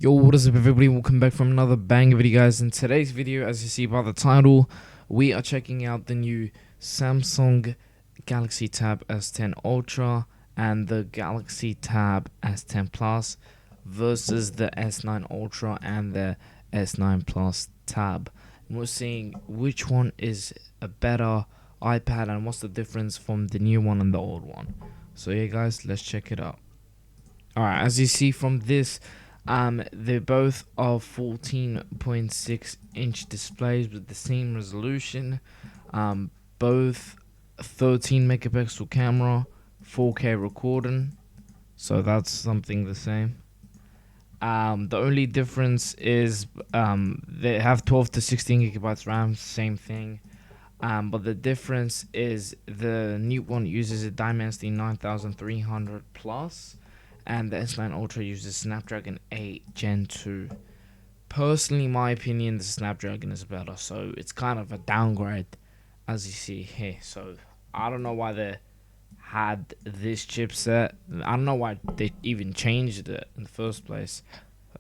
Yo, what is up everybody, welcome back from another banger video guys. In today's video, as you see by the title, we are checking out the new Samsung Galaxy Tab S10 Ultra and the Galaxy Tab S10 Plus versus the S9 Ultra and the S9 Plus Tab. And we're seeing which one is a better iPad and what's the difference from the new one and the old one. So yeah guys, let's check it out. Alright, as you see from this, they both are 14.6 inch displays with the same resolution, both 13 megapixel camera, 4K recording, so that's something the same. The only difference is they have 12 to 16 gigabytes RAM, same thing. But the difference is the new one uses a Dimensity 9300 Plus, and the S9 Ultra uses Snapdragon 8 Gen 2. Personally, my opinion, the Snapdragon is better, so it's kind of a downgrade, as you see here. So I don't know why they had this chipset. I don't know why they even changed it in the first place.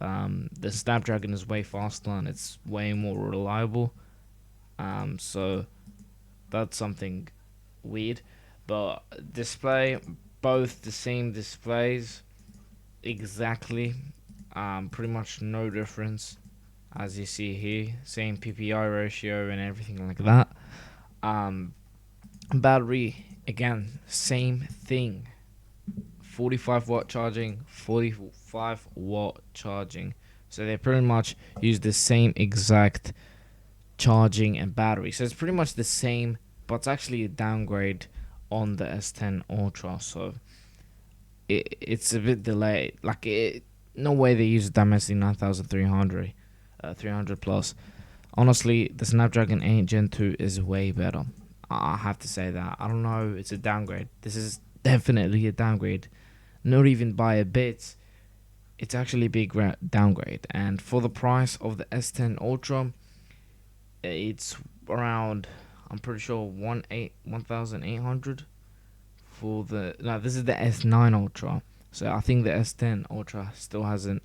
The Snapdragon is way faster and it's way more reliable. So that's something weird. But display, both the same displays. Exactly, pretty much no difference, as you see here. Same PPI ratio and everything like that. Battery, again, same thing. 45-watt charging, 45-watt charging. So they pretty much use the same exact charging and battery. So it's pretty much the same, but it's actually a downgrade on the S10 Ultra. So it's a bit delayed. No way they use Dimensity 9300 300 plus. Honestly, the Snapdragon 8 Gen 2 is way better. I have to say that. I don't know, it's a downgrade. This is definitely a downgrade. Not even by a bit. It's actually a big downgrade. And for the price of the S10 Ultra, it's around, I'm pretty sure 1,800. This is the S9 Ultra, so I think the S10 Ultra still hasn't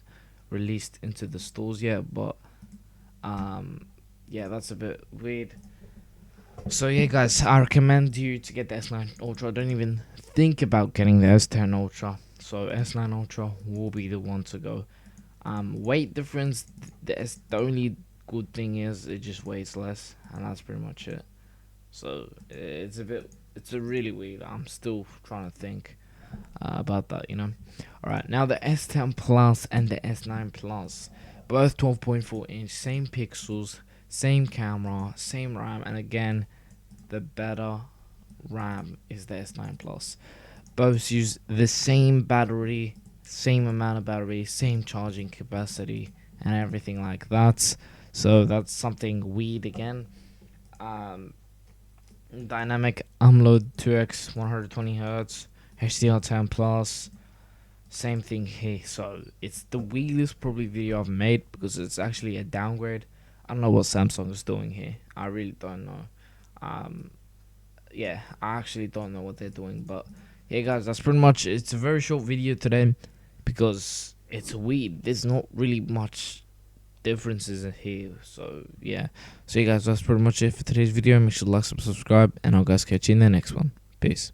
released into the stores yet, but yeah, that's a bit weird. So yeah guys, I recommend you to get the S9 Ultra. Don't even think about getting the S10 Ultra. So S9 Ultra will be the one to go. Weight difference, the only good thing is it just weighs less, and that's pretty much it. So it's a really weird. I'm still trying to think about that, Alright, now the S10 Plus and the S9 Plus, both 12.4 inch, same pixels, same camera, same RAM, and again, the better RAM is the S9 Plus. Both use the same battery, same amount of battery, same charging capacity, and everything like that. So that's something weird again. Dynamic AMOLED 2x 120Hz, HDR10 Plus, same thing here. So it's the weirdest probably video I've made because it's actually a downgrade. I don't know what Samsung is doing here. I really don't know. Yeah, I actually don't know what they're doing. But yeah guys, that's pretty much it. It's a very short video today because it's weird. There's not really much differences in here. So yeah, so you guys, that's pretty much it for today's video. Make sure to like, subscribe, and I'll guys catch you in the next one. Peace.